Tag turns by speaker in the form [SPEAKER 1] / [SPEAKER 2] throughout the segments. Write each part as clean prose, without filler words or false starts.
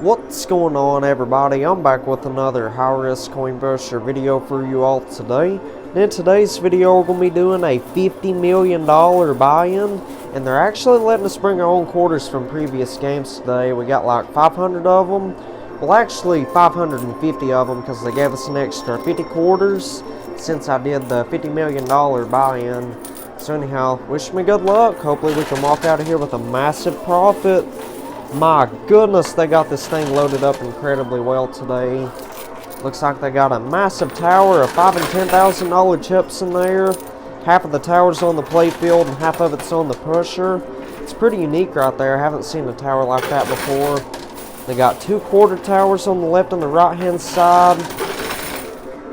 [SPEAKER 1] What's going on, everybody? I'm back with another high-risk coin pusher video for you all today. In today's video, we're going to be doing a $50 million buy-in, and they're actually letting us bring our own quarters from previous games today. We got like 500 of them. Well, actually 550 of them, because they gave us an extra 50 quarters since I did the $50 million buy-in. So anyhow, wish me good luck. Hopefully we can walk out of here with a massive profit. My goodness, they got this thing loaded up incredibly well today. Looks like they got a massive tower of $5,000 and $10,000 chips in there. Half of the tower's on the playfield and half of it's on the pusher. It's pretty unique right there. I haven't seen a tower like that before. They got 2 quarter towers on the left and the right hand side.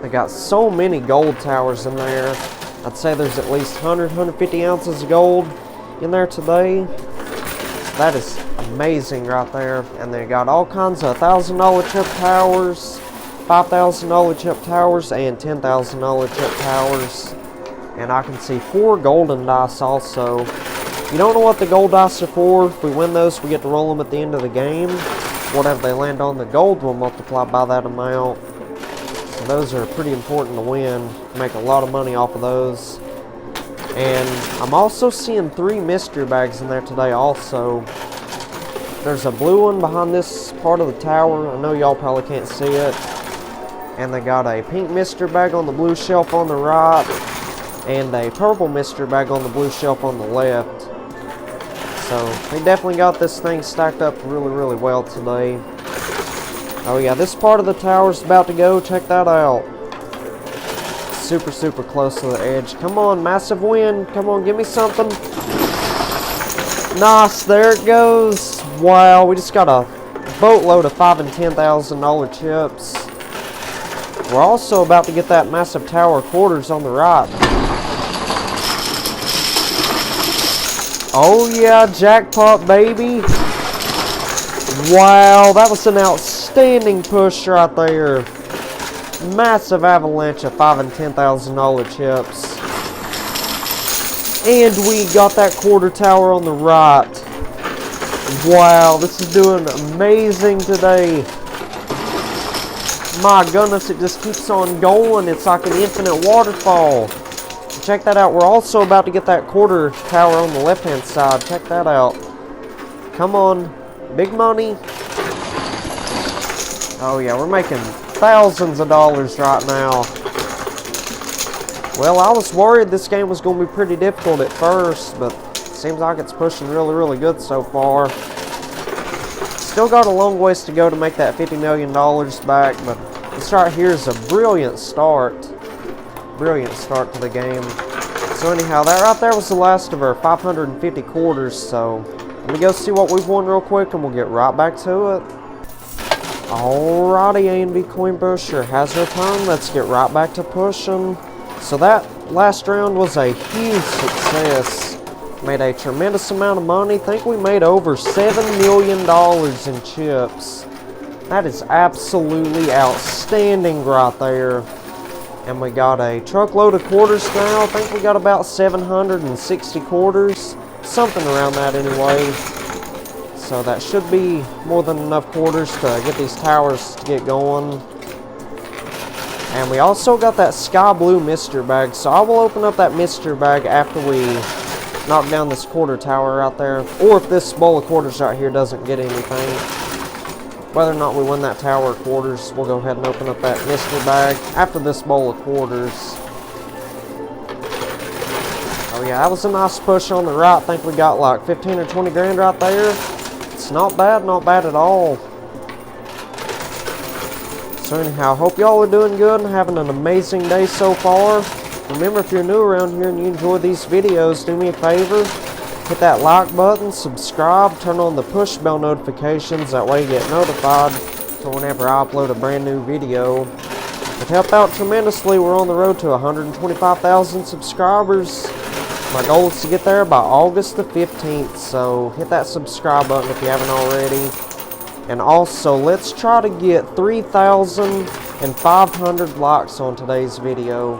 [SPEAKER 1] They got so many gold towers in there. I'd say there's at least 150 ounces of gold in there today. That is amazing right there. And they got all kinds of $1,000 chip towers, $5,000 chip towers, and $10,000 chip towers. And I can see 4 golden dice also. If you don't know what the gold dice are for, if we win those, we get to roll them at the end of the game. Whatever they land on, the gold will multiply by that amount. So those are pretty important to win. Make a lot of money off of those. And I'm also seeing 3 mystery bags in there today also. There's a blue one behind this part of the tower. I know y'all probably can't see it. And they got a pink mystery bag on the blue shelf on the right. And a purple mystery bag on the blue shelf on the left. So they definitely got this thing stacked up really well today. Oh yeah, this part of the tower is about to go. Check that out. Super close to the edge. Come on, massive win. Come on, give me something. Nice, there it goes. Wow, we just got a boatload of $5,000 and $10,000 chips. We're also about to get that massive tower quarters on the right. Oh yeah, jackpot baby. Wow, that was an outstanding push right there. Massive avalanche of $5,000 and $10,000 chips. And we got that quarter tower on the right. Wow, this is doing amazing today. My goodness, it just keeps on going. It's like an infinite waterfall. Check that out. We're also about to get that quarter tower on the left-hand side. Check that out. Come on. Big money. Oh yeah, we're making thousands of dollars right now. Well, I was worried this game was going to be pretty difficult at first, but it seems like it's pushing really good so far. Still got a long ways to go to make that $50 million back, but this right here is a brilliant start. Brilliant start to the game. So anyhow, that right there was the last of our 550 quarters, so let me go see what we've won real quick and we'll get right back to it. Alrighty, A&B Coin Pusher has returned. Let's get right back to pushing. So that last round was a huge success. Made a tremendous amount of money. I think we made over $7 million in chips. That is absolutely outstanding right there. And we got a truckload of quarters now. I think we got about 760 quarters. Something around that anyway. So that should be more than enough quarters to get these towers to get going. And we also got that sky blue mystery bag. So I will open up that mystery bag after we knock down this quarter tower out there. Or if this bowl of quarters right here doesn't get anything. Whether or not we win that tower of quarters, we'll go ahead and open up that mystery bag after this bowl of quarters. Oh yeah, that was a nice push on the right. I think we got like 15 or 20 grand right there. It's not bad at all. So anyhow, hope y'all are doing good and having an amazing day so far. Remember, if you're new around here and you enjoy these videos, do me a favor. Hit that like button, subscribe, turn on the push bell notifications. That way you get notified for whenever I upload a brand new video. It helped out tremendously. We're on the road to 125,000 subscribers. My goal is to get there by August the 15th, so hit that subscribe button if you haven't already. And also, let's try to get 3,500 likes on today's video.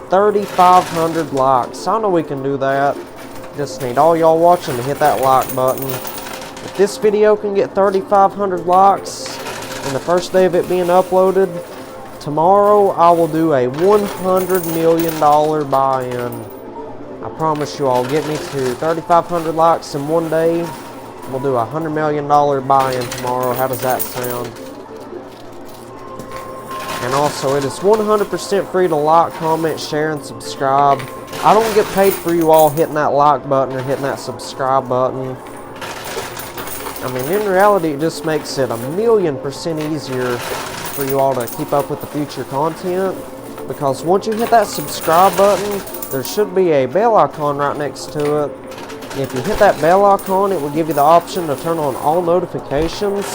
[SPEAKER 1] 3,500 likes. I know we can do that. Just need all y'all watching to hit that like button. If this video can get 3,500 likes in the first day of it being uploaded, tomorrow I will do a $100 million buy-in. I promise you I'll get me to 3,500 likes in one day. We'll do a $100 million buy-in tomorrow. How does that sound? And also, it is 100% free to like, comment, share, and subscribe. I don't get paid for you all hitting that like button or hitting that subscribe button. I mean, in reality, it just makes it 1,000,000% easier for you all to keep up with the future content. Because once you hit that subscribe button, there should be a bell icon right next to it. If you hit that bell icon, it will give you the option to turn on all notifications.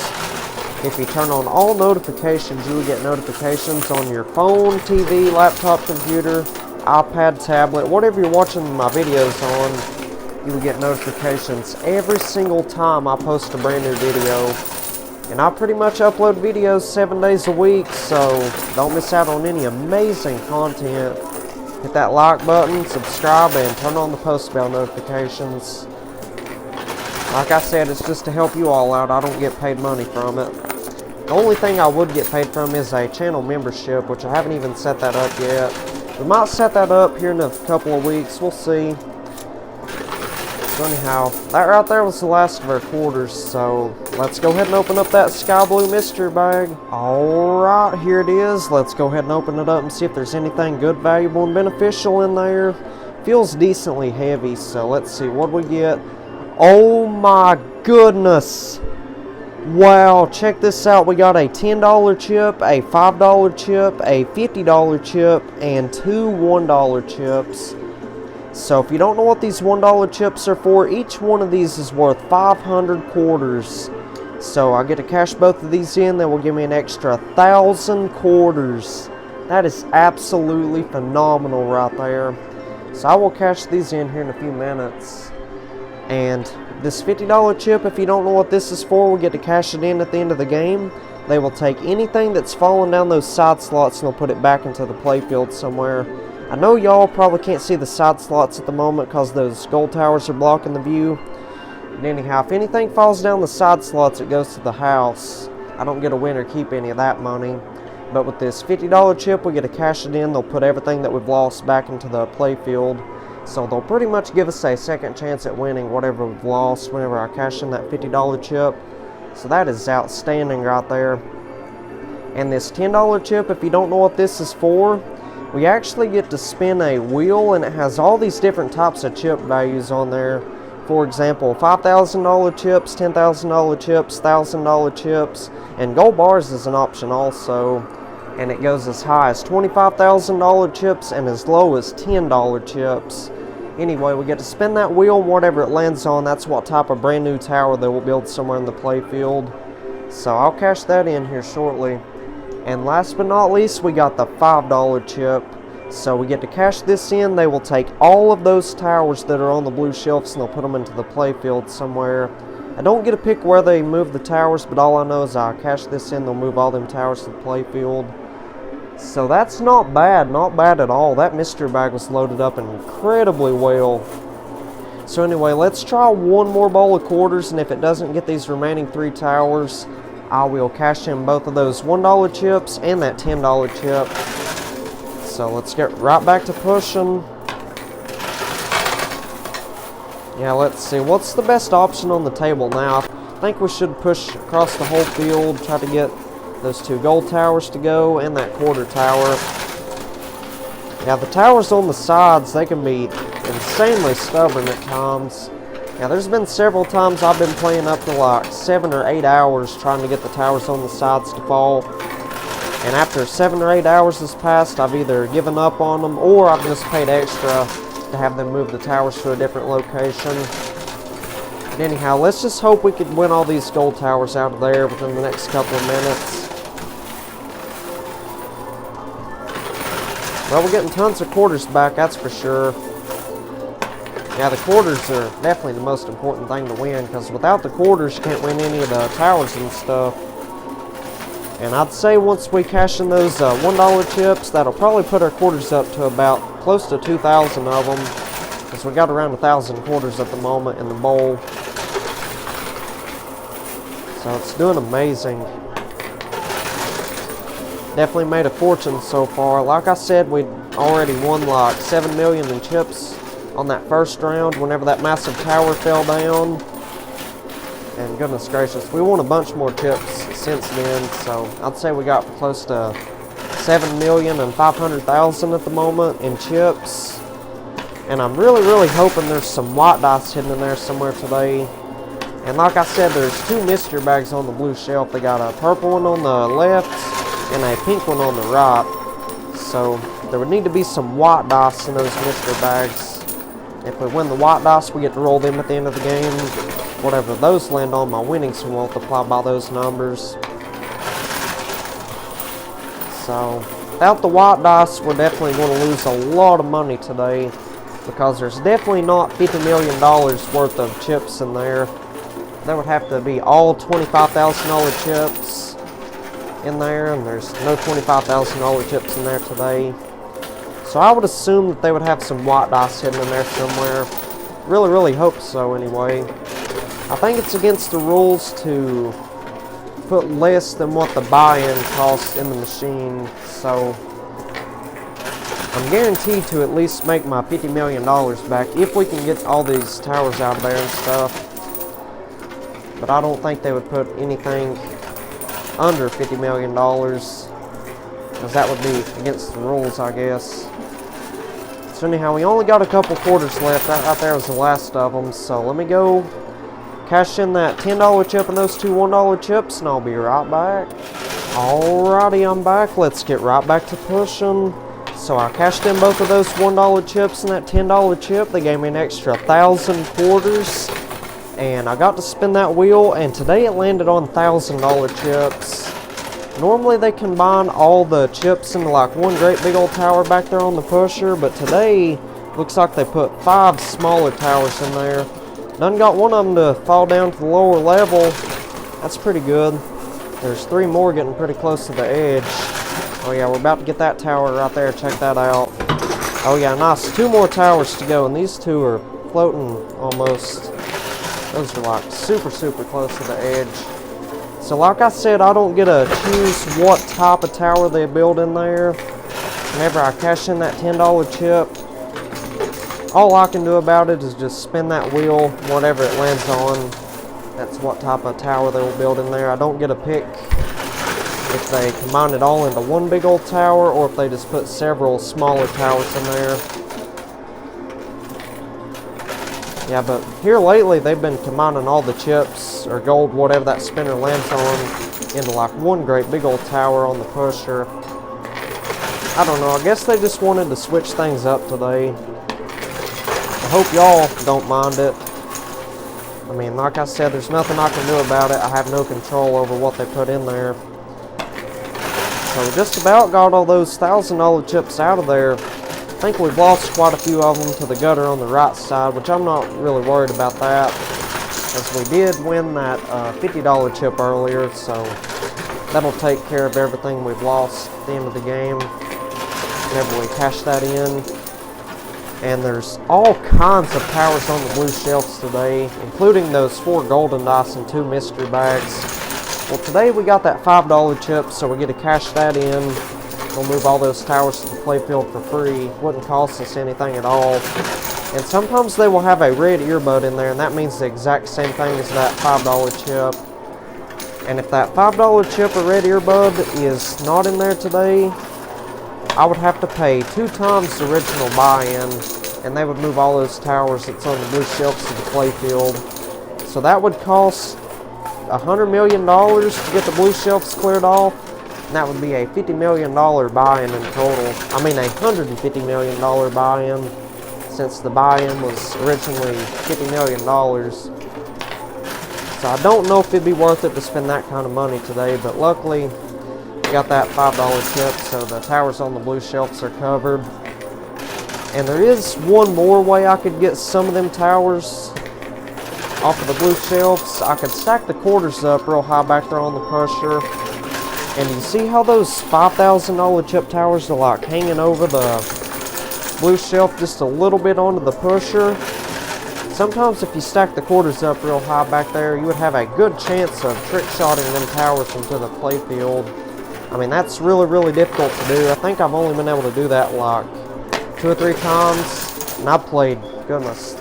[SPEAKER 1] If you turn on all notifications, you will get notifications on your phone, TV, laptop, computer, iPad, tablet, whatever you're watching my videos on. You will get notifications every single time I post a brand new video. And I pretty much upload videos 7 days a week, so don't miss out on any amazing content. Hit that like button, subscribe, and turn on the post bell notifications. Like I said, it's just to help you all out. I don't get paid money from it. The only thing I would get paid from is a channel membership, which I haven't even set that up yet. We might set that up here in a couple of weeks. We'll see. So anyhow, that right there was the last of our quarters, so let's go ahead and open up that sky blue mystery bag. Alright, here it is. Let's go ahead and open it up and see if there's anything good, valuable, and beneficial in there. Feels decently heavy, so let's see what we get. Oh my goodness! Wow, check this out. We got a $10 chip, a $5 chip, a $50 chip, and two $1 chips. So if you don't know what these $1 chips are for, each one of these is worth 500 quarters. So I get to cash both of these in, that will give me an extra 1,000 quarters. That is absolutely phenomenal right there. So I will cash these in here in a few minutes. And this $50 chip, if you don't know what this is for, we'll get to cash it in at the end of the game. They will take anything that's fallen down those side slots and they'll put it back into the playfield somewhere. I know y'all probably can't see the side slots at the moment because those gold towers are blocking the view. But anyhow, if anything falls down the side slots, it goes to the house. I don't get to win or keep any of that money. But with this $50 chip, we get to cash it in. They'll put everything that we've lost back into the playfield. So they'll pretty much give us a second chance at winning whatever we've lost whenever I cash in that $50 chip. So that is outstanding right there. And this $10 chip, if you don't know what this is for, we actually get to spin a wheel, and it has all these different types of chip values on there. For example, $5,000 chips, $10,000 chips, $1,000 chips, and gold bars is an option also. And it goes as high as $25,000 chips and as low as $10 chips. Anyway, we get to spin that wheel, and whatever it lands on, that's what type of brand new tower they will build somewhere in the playfield. So I'll cash that in here shortly. And last but not least, we got the $5 chip. So we get to cash this in. They will take all of those towers that are on the blue shelves and they'll put them into the playfield somewhere. I don't get to pick where they move the towers, but all I know is I cash this in, they'll move all them towers to the playfield. So that's not bad at all. That mystery bag was loaded up incredibly well. So anyway, let's try one more bowl of quarters, and if it doesn't get these remaining 3 towers, I will cash in both of those $1 chips and that $10 chip. So let's get right back to pushing. Yeah, let's see. What's the best option on the table now? I think we should push across the whole field, try to get those 2 gold towers to go and that quarter tower. Yeah, the towers on the sides, they can be insanely stubborn at times. Now, there's been several times I've been playing up to like 7 or 8 hours trying to get the towers on the sides to fall. And after 7 or 8 hours has passed, I've either given up on them or I've just paid extra to have them move the towers to a different location. But anyhow, let's just hope we can win all these gold towers out of there within the next couple of minutes. Well, we're getting tons of quarters back, that's for sure. Yeah, the quarters are definitely the most important thing to win, because without the quarters, you can't win any of the towers and stuff. And I'd say once we cash in those $1 chips, that'll probably put our quarters up to about close to 2,000 of them, because we got around 1,000 quarters at the moment in the bowl. So it's doing amazing. Definitely made a fortune so far. Like I said, we already won like 7 million in chips on that first round whenever that massive tower fell down. And goodness gracious, we won a bunch more chips since then. So I'd say we got close to 7,500,000 at the moment in chips. And I'm really hoping there's some white dice hidden in there somewhere today. And like I said, there's 2 mystery bags on the blue shelf. They got a purple one on the left and a pink one on the right. So there would need to be some white dice in those mystery bags. If we win the white dice, we get to roll them at the end of the game. Whatever those land on, my winnings will multiply by those numbers. So without the white dice, we're definitely going to lose a lot of money today, because there's definitely not $50 million worth of chips in there. There would have to be all $25,000 chips in there, and there's no $25,000 chips in there today. So I would assume that they would have some white dice hidden in there somewhere. Really hope so anyway. I think it's against the rules to put less than what the buy-in costs in the machine, so I'm guaranteed to at least make my $50 million back if we can get all these towers out of there and stuff. But I don't think they would put anything under $50 million, because that would be against the rules, I guess. So anyhow, we only got a couple quarters left. That right there was the last of them. So let me go cash in that $10 chip and those 2 $1 chips, and I'll be right back. Alrighty, I'm back. Let's get right back to pushing. So I cashed in both of those $1 chips and that $10 chip. They gave me an extra 1,000 quarters. And I got to spin that wheel, and today it landed on $1,000 chips. Normally they combine all the chips into like one great big old tower back there on the pusher, but today looks like they put 5 smaller towers in there. Done got one of them to fall down to the lower level. That's pretty good. There's 3 more getting pretty close to the edge. Oh yeah, we're about to get that tower right there. Check that out. Oh yeah, nice. 2 more towers to go, and these 2 are floating almost. Those are like super close to the edge. So like I said, I don't get to choose what type of tower they build in there. Whenever I cash in that $10 chip, all I can do about it is just spin that wheel, whatever it lands on. That's what type of tower they will build in there. I don't get to pick if they combine it all into one big old tower, or if they just put several smaller towers in there. Yeah, but here lately they've been combining all the chips, or gold, whatever that spinner lands on, into like one great big old tower on the pusher. I don't know, I guess they just wanted to switch things up today. I hope y'all don't mind it. I mean, like I said, there's nothing I can do about it. I have no control over what they put in there. So we just about got all those $1,000 chips out of there. I think we've lost quite a few of them to the gutter on the right side, which I'm not really worried about that, as we did win that $50 chip earlier, so that'll take care of everything we've lost at the end of the game whenever we cash that in. And there's all kinds of towers on the blue shelves today, including those 4 golden dice and 2 mystery bags. Well, today we got that $5 chip, so we get to cash that in. We'll move all those towers to the playfield for free. Wouldn't cost us anything at all. And sometimes they will have a red earbud in there, and that means the exact same thing as that $5 chip. And if that $5 chip or red earbud is not in there today, I would have to pay 2 times the original buy-in, and they would move all those towers that's on the blue shelves to the playfield. So that would cost $100 million to get the blue shelves cleared off. And that would be a $50 million buy-in in total. I mean a $150 million buy-in, since the buy-in was originally $50 million. So I don't know if it'd be worth it to spend that kind of money today, but luckily we got that $5 chip, so the towers on the blue shelves are covered. And there is one more way I could get some of them towers off of the blue shelves. I could stack the quarters up real high back there on the pusher. And you see how those $5,000 chip towers are like hanging over the blue shelf just a little bit onto the pusher? sometimes if you stack the quarters up real high back there, you would have a good chance of trick-shotting them towers into the playfield. I mean, that's really, really difficult to do. I think I've only been able to do that like 2 or 3 times, and I've played, goodness,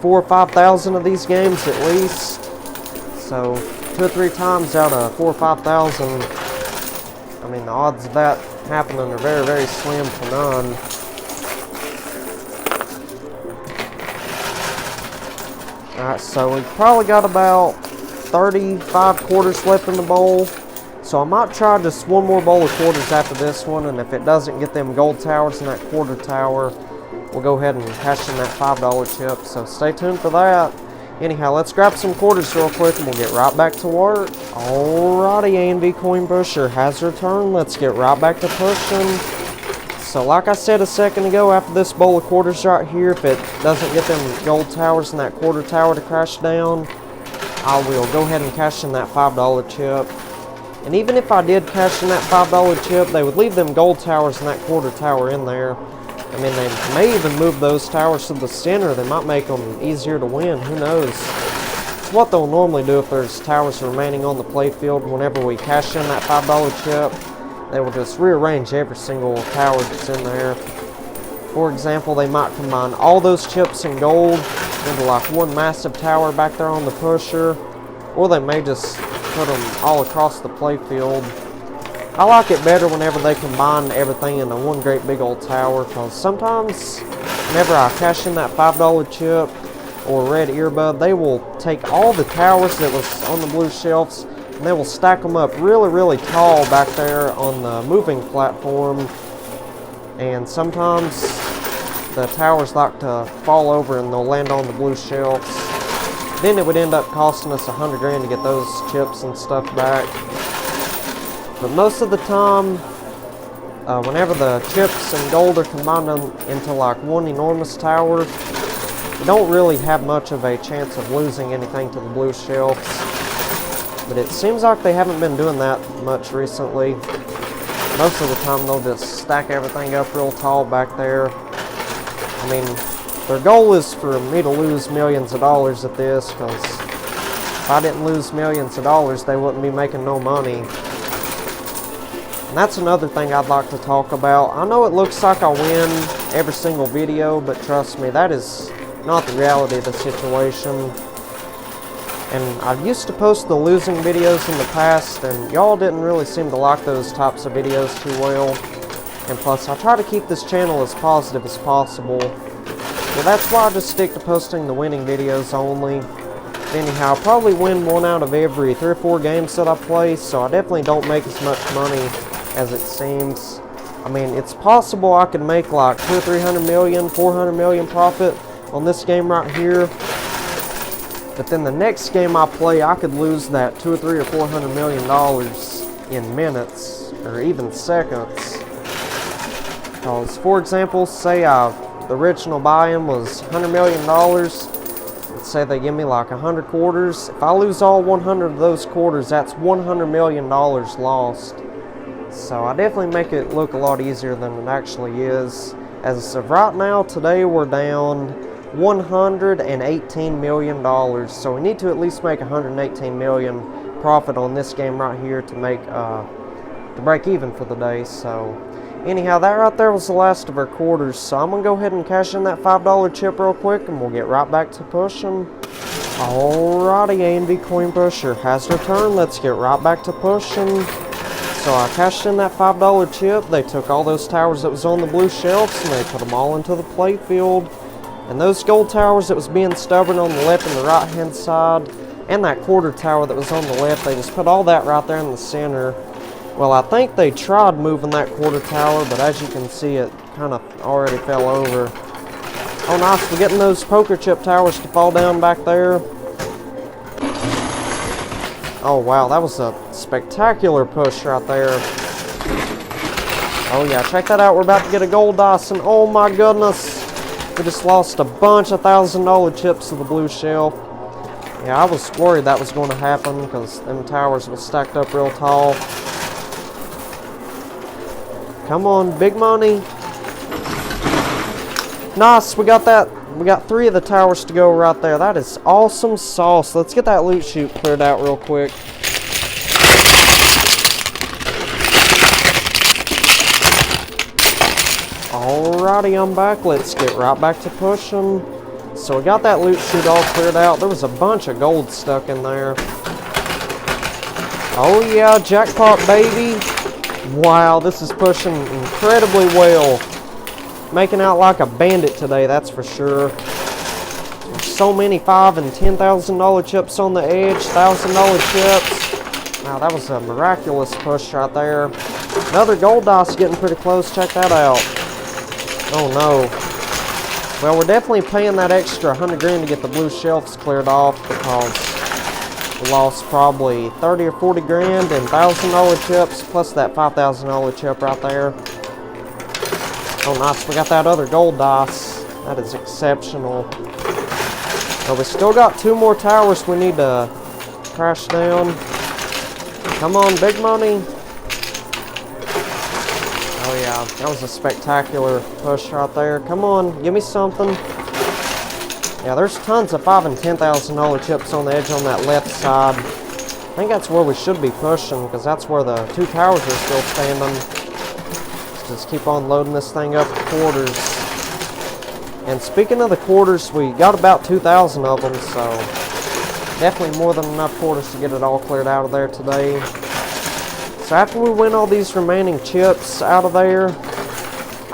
[SPEAKER 1] 4,000 or 5,000 of these games at least. So 2 or 3 times out of 4,000 or 5,000, I mean, the odds of that happening are very, very slim to none. Alright, so we've probably got about 35 quarters left in the bowl. So I might try just one more bowl of quarters after this one, and if it doesn't get them gold towers in that quarter tower, we'll go ahead and cash in that $5 chip. So stay tuned for that. Anyhow, let's grab some quarters real quick and we'll get right back to work. Alrighty, A&V Coin Pusher has returned. Let's get right back to pushing. So like I said a second ago, after this bowl of quarters right here, if it doesn't get them gold towers in that quarter tower to crash down, I will go ahead and cash in that $5 chip. And even if I did cash in that $5 chip, they would leave them gold towers in that quarter tower in there. I mean, they may even move those towers to the center. They might make them easier to win. Who knows? It's what they'll normally do if there's towers remaining on the playfield. Whenever we cash in that $5 chip, they will just rearrange every single tower that's in there. For example, they might combine all those chips in gold into like one massive tower back there on the pusher. Or they may just put them all across the playfield. I like it better whenever they combine everything into one great big old tower, because sometimes whenever I cash in that $5 chip or red earbud, they will take all the towers that was on the blue shelves and they will stack them up really, really tall back there on the moving platform. And sometimes the towers like to fall over and they'll land on the blue shelves. Then it would end up costing us 100 grand to get those chips and stuff back. But most of the time, whenever the chips and gold are combined into like one enormous tower, you don't really have much of a chance of losing anything to the blue shelves. But it seems like they haven't been doing that much recently. Most of the time they'll just stack everything up real tall back there. I mean, their goal is for me to lose millions of dollars at this, because if I didn't lose millions of dollars, they wouldn't be making no money. And that's another thing I'd like to talk about. I know it looks like I win every single video, but trust me, that is not the reality of the situation. And I used to post the losing videos in the past, and y'all didn't really seem to like those types of videos too well. And plus, I try to keep this channel as positive as possible. So that's why I just stick to posting the winning videos only. Anyhow, I probably win 1 out of every 3 or 4 games that I play, so I definitely don't make as much money as it seems. I mean, it's possible I could make like 200 or 300 million, 400 million profit on this game right here. But then the next game I play, I could lose that 200 or 300 or 400 million dollars in minutes or even seconds. Because, for example, say the original buy-in was $100 million. Let's say they give me like 100 quarters. If I lose all 100 of those quarters, that's $100 million lost. So I definitely make it look a lot easier than it actually is. As of right now, today we're down $118 million. So we need to at least make 118 million profit on this game right here to make to break even for the day. So anyhow, that right there was the last of our quarters. So I'm gonna go ahead and cash in that $5 chip real quick, and we'll get right back to pushing. Alrighty, A&V Coin Pusher has returned. Let's get right back to pushing. So I cashed in that $5 chip. They took all those towers that was on the blue shelves and they put them all into the playfield. And those gold towers that was being stubborn on the left and the right hand side, and that quarter tower that was on the left, they just put all that right there in the center. Well, I think they tried moving that quarter tower, but as you can see, it kind of already fell over. Oh nice, we're getting those poker chip towers to fall down back there. Oh wow, that was a spectacular push right there. Oh yeah, check that out, we're about to get a gold dice, and oh my goodness, we just lost a bunch of $1,000 chips to the blue shelf. Yeah, I was worried that was going to happen, because them towers were stacked up real tall. Come on, big money. Nice, we got that we got 3 of the towers to go right there. That is awesome sauce. Let's get that loot chute cleared out real quick. Alrighty, I'm back. Let's get right back to pushing. So we got that loot chute all cleared out. There was a bunch of gold stuck in there. Oh yeah, jackpot baby. Wow, this is pushing incredibly well. Making out like a bandit today, that's for sure. There's so many $5,000 and $10,000 chips on the edge, $1,000 chips. Wow, that was a miraculous push right there. Another gold dice getting pretty close. Check that out. Oh no. Well, we're definitely paying that extra 100 grand to get the blue shelves cleared off because we lost probably 30 or 40 grand and $1,000 chips plus that $5,000 chip right there. Oh nice, we got that other gold dice. That is exceptional. But we still got 2 more towers we need to crash down. Come on, big money. Oh yeah, that was a spectacular push right there. Come on, give me something. Yeah, there's tons of $5,000 and $10,000 chips on the edge on that left side. I think that's where we should be pushing because that's where the 2 towers are still standing. Let's just keep on loading this thing up to quarters. And speaking of the quarters, we got about 2,000 of them, so definitely more than enough quarters to get it all cleared out of there today. So after we win all these remaining chips out of there,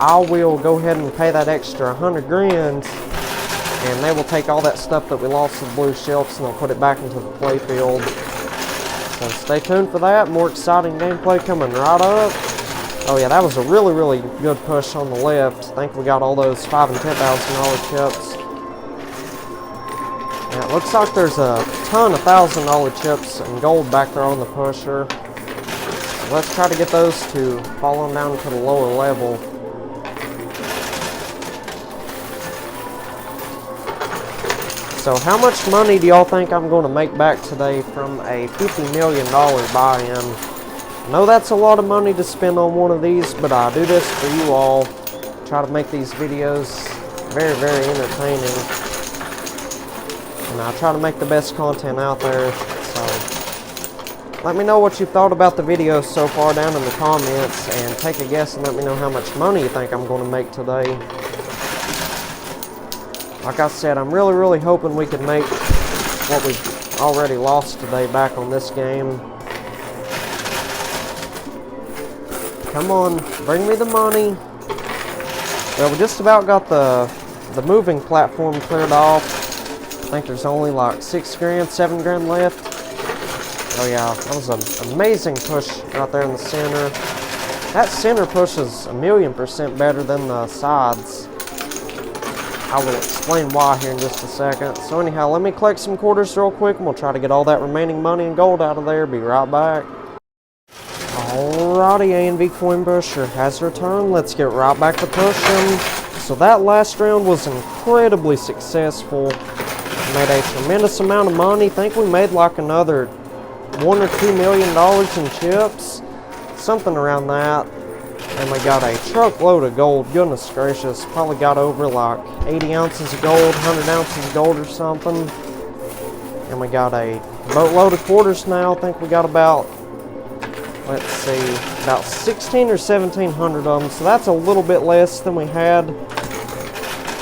[SPEAKER 1] I will go ahead and pay that extra 100 grand, and they will take all that stuff that we lost to the blue shelves and they'll put it back into the playfield. So stay tuned for that. More exciting gameplay coming right up. Oh yeah, that was a really, really good push on the left. I think we got all those $5,000 and $10,000 chips. Yeah, it looks like there's a ton of $1,000 chips and gold back there on the pusher. Let's try to get those to fall on down to the lower level. So how much money do y'all think I'm going to make back today from a $50 million buy-in? I know that's a lot of money to spend on one of these, but I do this for you all. Try to make these videos very, very entertaining. And I try to make the best content out there. So let me know what you thought about the video so far down in the comments, and take a guess and let me know how much money you think I'm going to make today. Like I said, I'm really, really hoping we can make what we've already lost today back on this game. Come on, bring me the money. Well, we just about got the moving platform cleared off. I think there's only like 6 grand, 7 grand left. Oh yeah, that was an amazing push right there in the center. That center push is 1,000,000% better than the sides. I will explain why here in just a second. So anyhow, let me collect some quarters real quick and we'll try to get all that remaining money and gold out of there. Be right back. Alrighty, A&V Coin Pusher has returned. Let's get right back to pushing. So that last round was incredibly successful. Made a tremendous amount of money. I think we made like another $1 or $2 million in chips. Something around that. And we got a truckload of gold. Goodness gracious. Probably got over like 80 ounces of gold, 100 ounces of gold or something. And we got a boatload of quarters now. I think we got about, let's see, about 16 or 1700 of them. So that's a little bit less than we had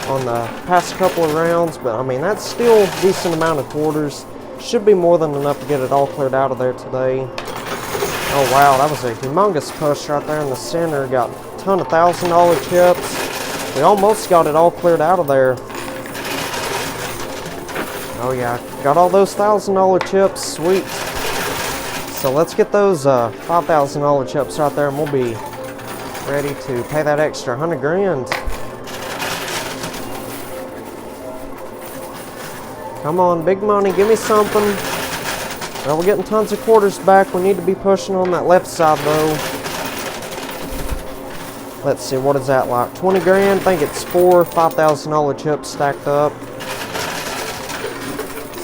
[SPEAKER 1] on the past couple of rounds. But I mean, that's still a decent amount of quarters. Should be more than enough to get it all cleared out of there today. Oh wow, that was a humongous push right there in the center. Got a ton of $1,000 chips. We almost got it all cleared out of there. Oh yeah, got all those $1,000 chips. Sweet. So let's get those $5,000 chips right there and we'll be ready to pay that extra 100 grand. Come on, big money, give me something. Well, we're getting tons of quarters back. We need to be pushing on that left side though. Let's see, what is that like? 20 grand? I think it's 4 $5,000 chips stacked up.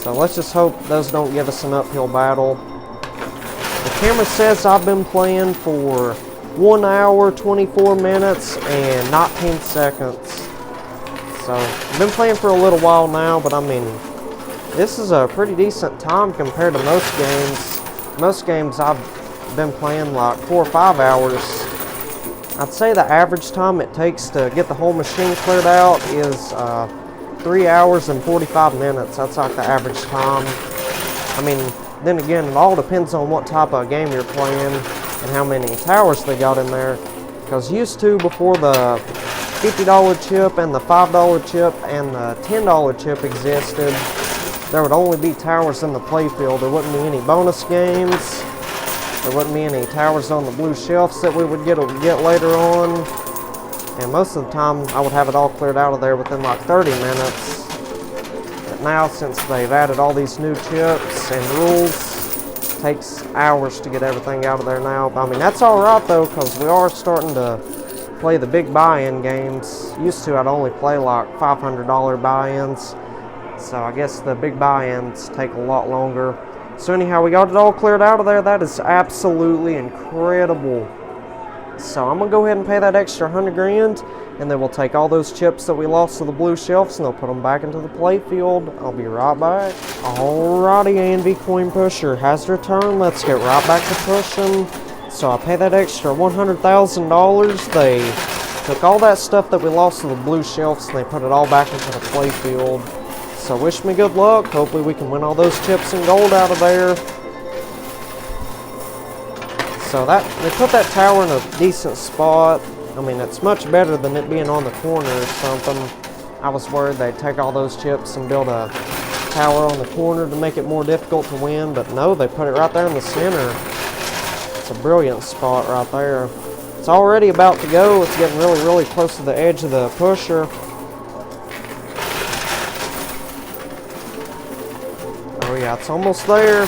[SPEAKER 1] So let's just hope those don't give us an uphill battle. The camera says I've been playing for 1 hour, 24 minutes, and 19 seconds. So, I've been playing for a little while now, but I mean, this is a pretty decent time compared to most games. Most games I've been playing like 4 or 5 hours. I'd say the average time it takes to get the whole machine cleared out is 3 hours and 45 minutes. That's like the average time. I mean, then again, it all depends on what type of game you're playing and how many towers they got in there. Because used to, before the $50 chip and the $5 chip and the $10 chip existed, there would only be towers in the playfield. There wouldn't be any bonus games. There wouldn't be any towers on the blue shelves that we would get later on. And most of the time, I would have it all cleared out of there within like 30 minutes. But now, since they've added all these new chips and rules, it takes hours to get everything out of there now. I mean, that's alright though, because we are starting to play the big buy-in games. Used to, I'd only play like $500 buy-ins. So I guess the big buy-ins take a lot longer. So anyhow, we got it all cleared out of there. That is absolutely incredible. So I'm going to go ahead and pay that extra 100 grand, and then we'll take all those chips that we lost to the blue shelves, and they'll put them back into the playfield. I'll be right back. Alrighty, A&V Coin Pusher has returned. Let's get right back to pushing. So I pay that extra $100,000. They took all that stuff that we lost to the blue shelves, and they put it all back into the playfield. So wish me good luck. Hopefully we can win all those chips and gold out of there. So they put that tower in a decent spot. I mean, it's much better than it being on the corner or something. I was worried they'd take all those chips and build a tower on the corner to make it more difficult to win, but no, they put it right there in the center. It's a brilliant spot right there. It's already about to go. It's getting really, really close to the edge of the pusher. Oh yeah, it's almost there.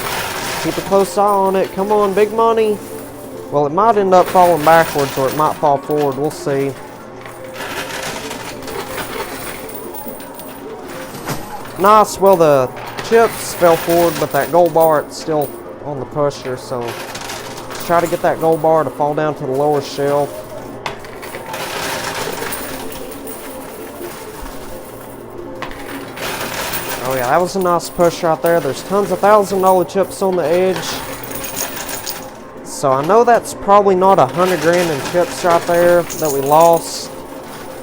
[SPEAKER 1] Keep a close eye on it. Come on, big money. Well, it might end up falling backwards or it might fall forward. We'll see. Nice. Well, the chips fell forward, but that gold bar, it's still on the pusher. So let's try to get that gold bar to fall down to the lower shelf. Oh yeah, that was a nice push right there. There's tons of $1,000 chips on the edge. So I know that's probably not 100 grand in chips right there that we lost.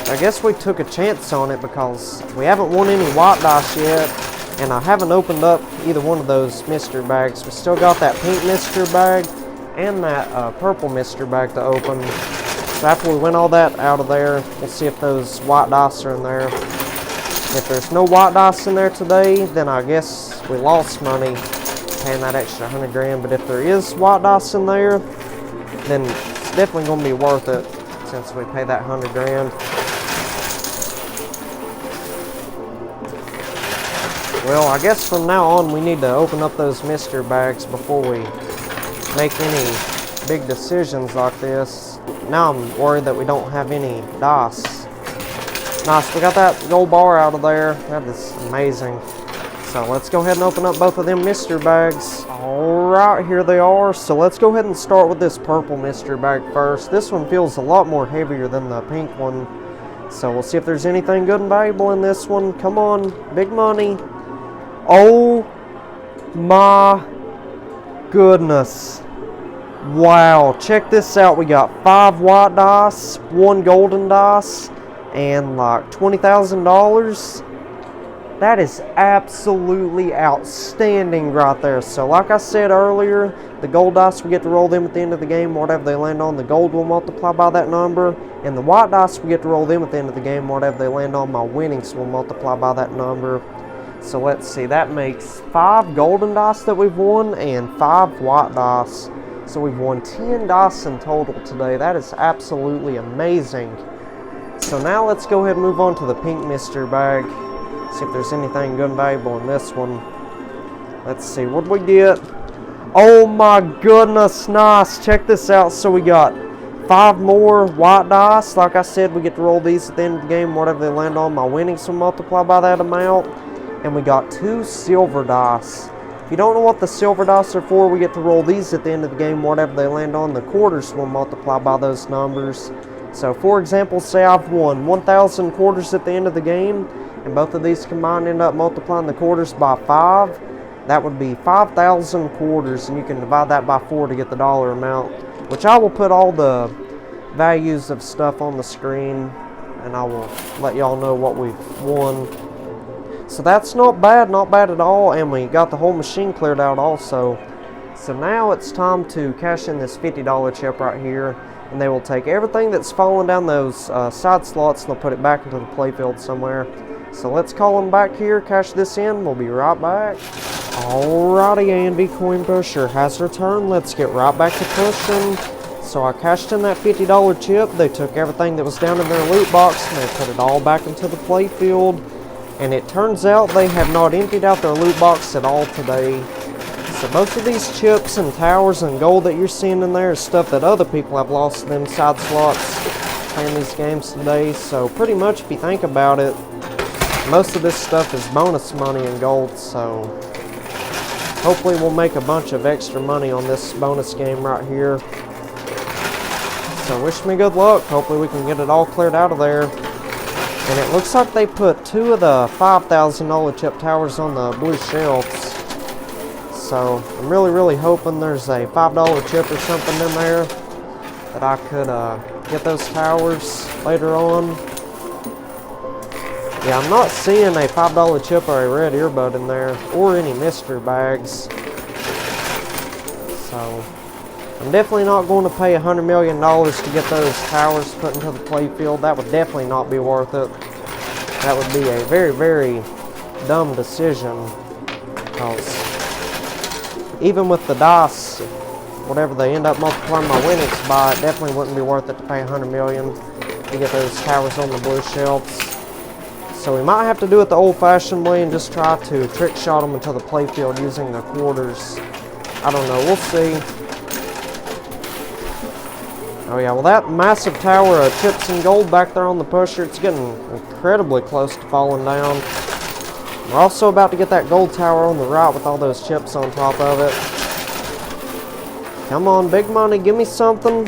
[SPEAKER 1] I guess we took a chance on it because we haven't won any white dice yet. And I haven't opened up either one of those mystery bags. We still got that pink mystery bag and that purple mystery bag to open. So after we win all that out of there, we'll see if those white dice are in there. If there's no white dice in there today, then I guess we lost money paying that extra 100 grand. But if there is white dice in there, then it's definitely going to be worth it since we pay that 100 grand. Well, I guess from now on we need to open up those mystery bags before we make any big decisions like this. Now I'm worried that we don't have any dice. Nice, we got that gold bar out of there. That is amazing. So let's go ahead and open up both of them mystery bags. Alright, here they are. So let's go ahead and start with this purple mystery bag first. This one feels a lot more heavier than the pink one. So we'll see if there's anything good and valuable in this one. Come on, big money. Oh my goodness. Wow, check this out. We got 5 white dice, 1 golden dice, and like $20,000. That is absolutely outstanding right there. So like I said earlier, the gold dice, we get to roll them at the end of the game. Whatever they land on, the gold will multiply by that number. And the white dice, we get to roll them at the end of the game. Whatever they land on, my winnings will multiply by that number. So let's see, that makes 5 golden dice that we've won and 5 white dice. So we've won 10 dice in total today. That is absolutely amazing. So now let's go ahead and move on to the pink mystery bag. See if there's anything good and valuable in this one. Let's see, what did we get? Oh my goodness, nice. Check this out. So we got 5 more white dice. Like I said, we get to roll these at the end of the game. Whatever they land on, my winnings will multiply by that amount. And we got 2 silver dice. If you don't know what the silver dice are for, we get to roll these at the end of the game. Whatever they land on, the quarters will multiply by those numbers. So for example, say I've won 1,000 quarters at the end of the game, and both of these combined end up multiplying the quarters by 5. That would be 5,000 quarters, and you can divide that by 4 to get the dollar amount, which I will put all the values of stuff on the screen, and I will let y'all know what we've won. So that's not bad at all, and we got the whole machine cleared out also. So now it's time to cash in this $50 chip right here, and they will take everything that's fallen down those side slots and they'll put it back into the playfield somewhere. So let's call them back here, cash this in, we'll be right back. Alrighty, A&B Coin Pusher has returned. Let's get right back to pushing. So I cashed in that $50 chip. They took everything that was down in their loot box and they put it all back into the playfield. And it turns out they have not emptied out their loot box at all today. So most of these chips and towers and gold that you're seeing in there is stuff that other people have lost in them side slots playing these games today. So pretty much if you think about it, most of this stuff is bonus money and gold. So hopefully we'll make a bunch of extra money on this bonus game right here. So wish me good luck. Hopefully we can get it all cleared out of there. And it looks like they put 2 of the $5,000 chip towers on the blue shelves. So I'm really hoping there's a $5 chip or something in there that I could get those towers later on. Yeah, I'm not seeing a $5 chip or a red earbud in there, or any mystery bags. So I'm definitely not going to pay $100 million to get those towers put into the playfield. That would definitely not be worth it. That would be a very dumb decision, because even with the dice, whatever they end up multiplying my winnings by, it definitely wouldn't be worth it to pay $100 million to get those towers on the blue shelves. So we might have to do it the old-fashioned way and just try to trick shot them into the playfield using the quarters. I don't know, we'll see. Oh yeah, well that massive tower of chips and gold back there on the pusher, it's getting incredibly close to falling down. We're also about to get that gold tower on the right with all those chips on top of it. Come on, big money, give me something.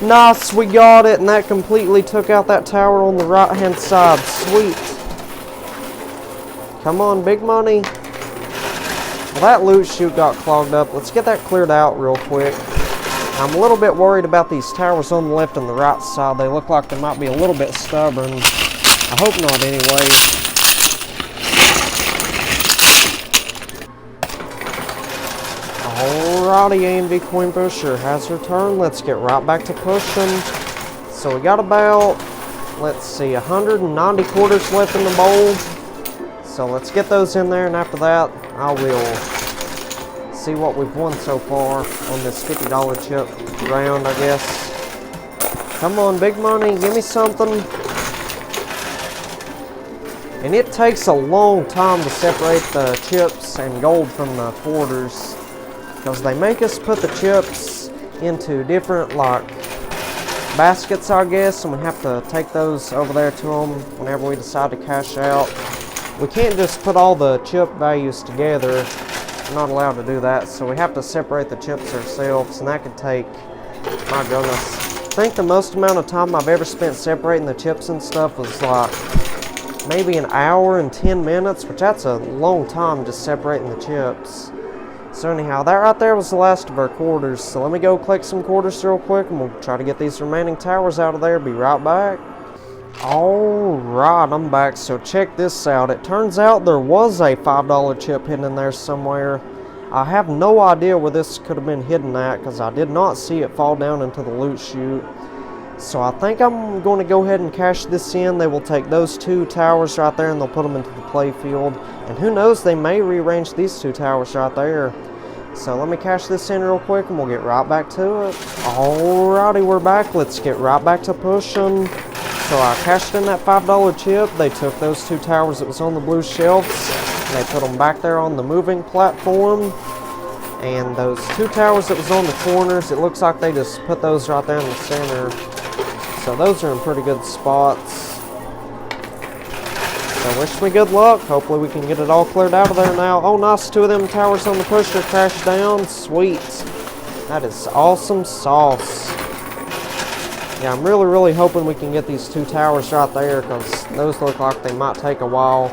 [SPEAKER 1] Nice, we got it, and that completely took out that tower on the right-hand side. Sweet. Come on, big money. Well, that loot chute got clogged up. Let's get that cleared out real quick. I'm a little bit worried about these towers on the left and the right side. They look like they might be a little bit stubborn. I hope not anyway. Alrighty, A&B Coin Pusher has returned. Let's get right back to pushing. So we got about, let's see, 190 quarters left in the bowl. So let's get those in there, and after that, I will see what we've won so far on this $50 chip round, I guess. Come on, big money, give me something. And it takes a long time to separate the chips and gold from the quarters, because they make us put the chips into different, like, baskets, I guess, and we have to take those over there to them whenever we decide to cash out. We can't just put all the chip values together. We're not allowed to do that, so we have to separate the chips ourselves, and that could take, my goodness, I think the most amount of time I've ever spent separating the chips and stuff was like maybe an hour and 10 minutes, which that's a long time just separating the chips. So anyhow, that right there was the last of our quarters, so let me go collect some quarters real quick, and we'll try to get these remaining towers out of there. Be right back. Alright, I'm back. So check this out. It turns out there was a $5 chip hidden in there somewhere. I have no idea where this could have been hidden at, because I did not see it fall down into the loot chute. So I think I'm going to go ahead and cash this in. They will take those 2 towers right there and they'll put them into the playfield. And who knows, they may rearrange these 2 towers right there. So let me cash this in real quick and we'll get right back to it. Alrighty, we're back. Let's get right back to pushing. So I cashed in that $5 chip. They took those 2 towers that was on the blue shelves, and they put them back there on the moving platform. And those 2 towers that was on the corners, it looks like they just put those right there in the center. So those are in pretty good spots. So wish me good luck. Hopefully we can get it all cleared out of there now. Oh, nice. 2 of them towers on the pusher crashed down. Sweet. That is awesome sauce. Yeah, I'm really hoping we can get these 2 towers right there, because those look like they might take a while.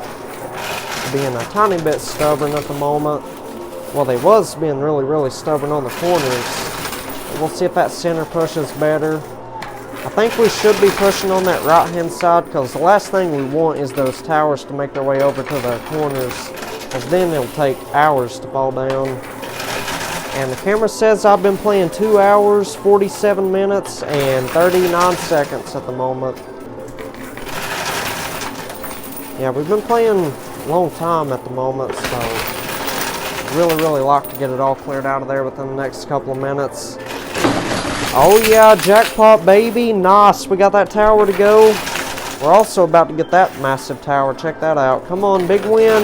[SPEAKER 1] Being a tiny bit stubborn at the moment. Well, they was being really stubborn on the corners. We'll see if that center pushes better. I think we should be pushing on that right-hand side, because the last thing we want is those towers to make their way over to the corners, because then it'll take hours to fall down. And the camera says I've been playing 2 hours, 47 minutes, and 39 seconds at the moment. Yeah, we've been playing a long time at the moment, so really like to get it all cleared out of there within the next couple of minutes. Oh yeah, jackpot baby, nice. We got that tower to go. We're also about to get that massive tower. Check that out. Come on, big win.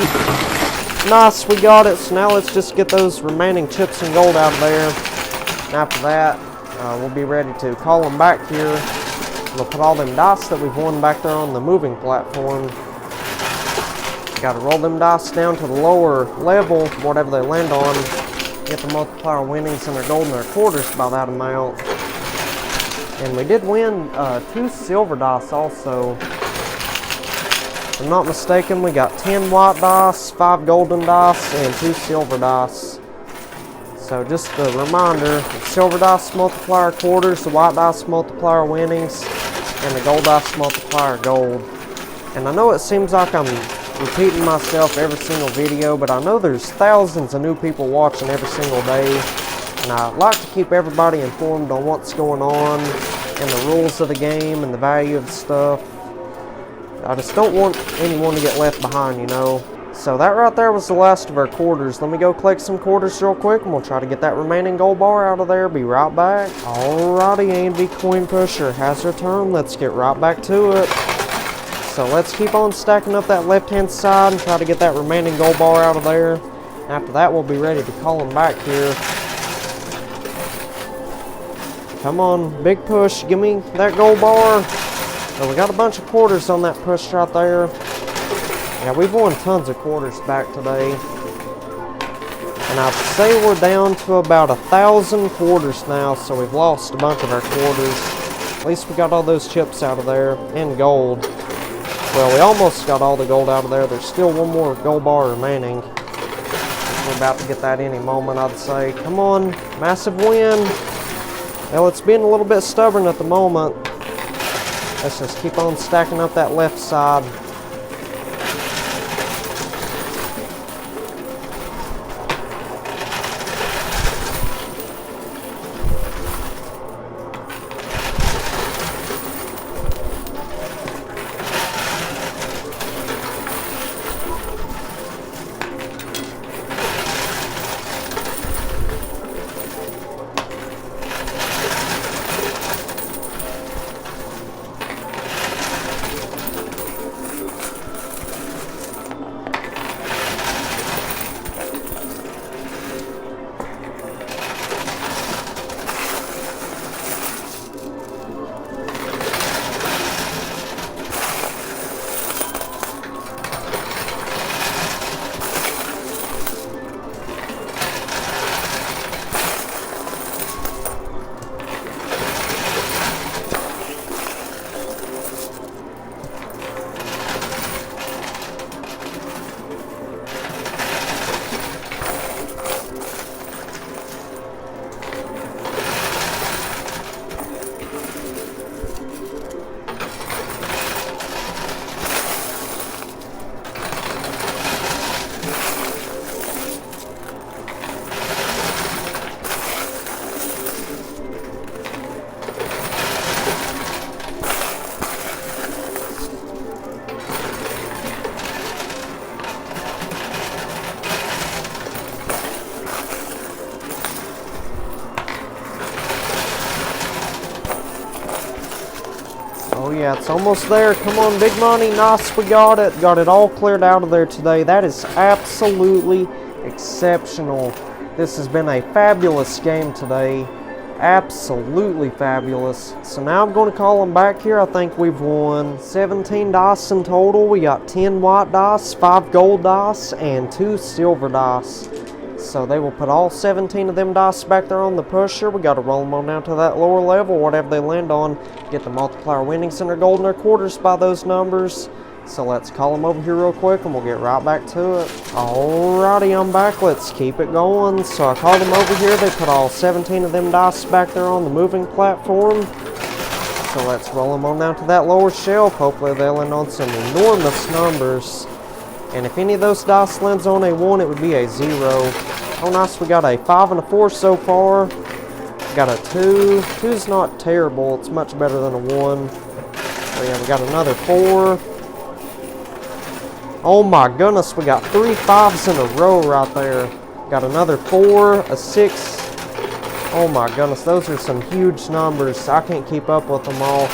[SPEAKER 1] Nice, we got it. So now let's just get those remaining chips and gold out of there. And after that, we'll be ready to call them back here. We'll put all them dice that we've won back there on the moving platform. Got to roll them dice down to the lower level, whatever they land on. Get the multiplier winnings and their gold and their quarters by that amount. And we did win 2 silver dice also. If I'm not mistaken, we got 10 white dice, 5 golden dice, and 2 silver dice. So just a reminder, the silver dice multiplier quarters, the white dice multiplier winnings, and the gold dice multiplier gold. And I know it seems like I'm repeating myself every single video, but I know there's thousands of new people watching every single day, and I like to keep everybody informed on what's going on and the rules of the game and the value of the stuff. I just don't want anyone to get left behind, you know. So that right there was the last of our quarters. Let me go collect some quarters real quick, and we'll try to get that remaining gold bar out of there. Be right back. Alrighty, A&B Coin Pusher has returned. Let's get right back to it. So let's keep on stacking up that left-hand side and try to get that remaining gold bar out of there. After that, we'll be ready to call them back here. Come on, big push. Give me that gold bar. So we got a bunch of quarters on that push right there. Yeah, we've won tons of quarters back today. And I'd say we're down to about 1,000 quarters now, so we've lost a bunch of our quarters. At least we got all those chips out of there, and gold. Well, we almost got all the gold out of there. There's still one more gold bar remaining. We're about to get that any moment, I'd say. Come on, massive win. Well, it's been a little bit stubborn at the moment. Let's just keep on stacking up that left side. Oh yeah, it's almost there. Come on, big money. Nice, we got it. Got it all cleared out of there today. That is absolutely exceptional. This has been a fabulous game today. Absolutely fabulous. So now I'm going to call them back here. I think we've won 17 dice in total. We got 10 white dice, 5 gold dice, and 2 silver dice. So they will put all 17 of them dice back there on the pusher. We got to roll them on down to that lower level, whatever they land on. Get the multiplier winnings and their gold and their quarters by those numbers. So let's call them over here real quick and we'll get right back to it. Alrighty, I'm back. Let's keep it going. So I called them over here. They put all 17 of them dice back there on the moving platform. So let's roll them on down to that lower shelf. Hopefully they'll land on some enormous numbers. And if any of those dice lands on a 1, it would be a 0. Oh nice, we got a 5 and a 4 so far. We got a 2. 2's not terrible. It's much better than a 1. So yeah, we got another 4. Oh my goodness, we got 3 5s in a row right there. Got another 4, a 6. Oh my goodness, those are some huge numbers. I can't keep up with them all.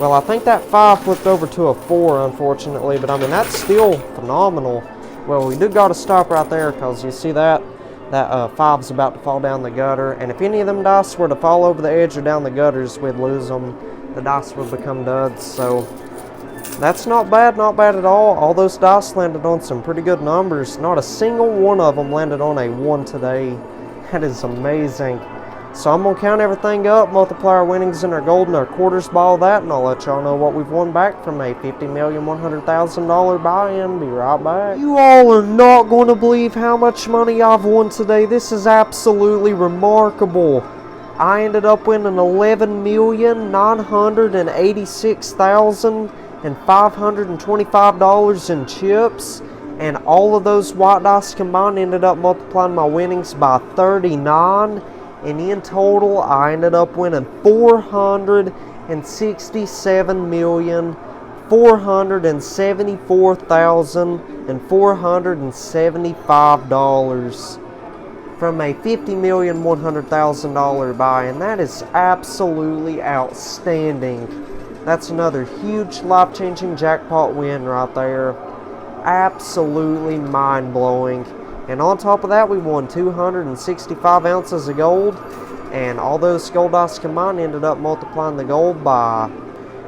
[SPEAKER 1] Well, I think that 5 flipped over to a 4, unfortunately, but I mean, that's still phenomenal. Well, we do got to stop right there, because you see that 5's about to fall down the gutter, and if any of them dice were to fall over the edge or down the gutters, we'd lose them. The dice would become duds, so that's not bad at all. All those dice landed on some pretty good numbers. Not a single one of them landed on a 1 today. That is amazing. So I'm going to count everything up, multiplier winnings and our gold and our quarters by all that, and I'll let y'all know what we've won back from a $50,100,000 buy-in. Be right back. You all are not going to believe how much money I've won today. This is absolutely remarkable. I ended up winning $11,986,525 in chips, and all of those white dice combined ended up multiplying my winnings by 39. And in total, I ended up winning $464,474,475 from a $50,100,000 buy, and that is absolutely outstanding. That's another huge life-changing jackpot win right there. Absolutely mind-blowing. And on top of that, we won 265 ounces of gold, and all those gold dice combined ended up multiplying the gold by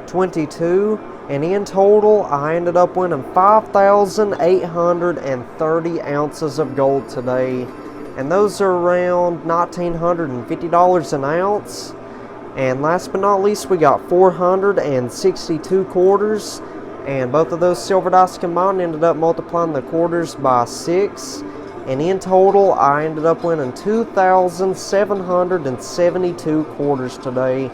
[SPEAKER 1] 22, and in total, I ended up winning 5,830 ounces of gold today, and those are around $1,950 an ounce. And last but not least, we got 462 quarters, and both of those silver dice combined ended up multiplying the quarters by 6. And in total, I ended up winning 2,772 quarters today.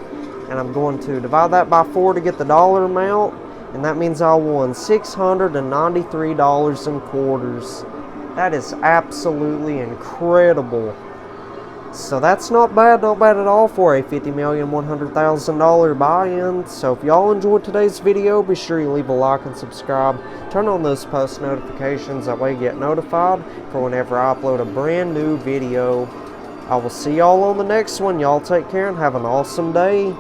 [SPEAKER 1] And I'm going to divide that by 4 to get the dollar amount. And that means I won $693 in quarters. That is absolutely incredible. So that's not bad at all for a $50,100,000 buy-in. So if y'all enjoyed today's video, be sure you leave a like and subscribe. Turn on those post notifications, that way you get notified for whenever I upload a brand new video. I will see y'all on the next one. Y'all take care and have an awesome day.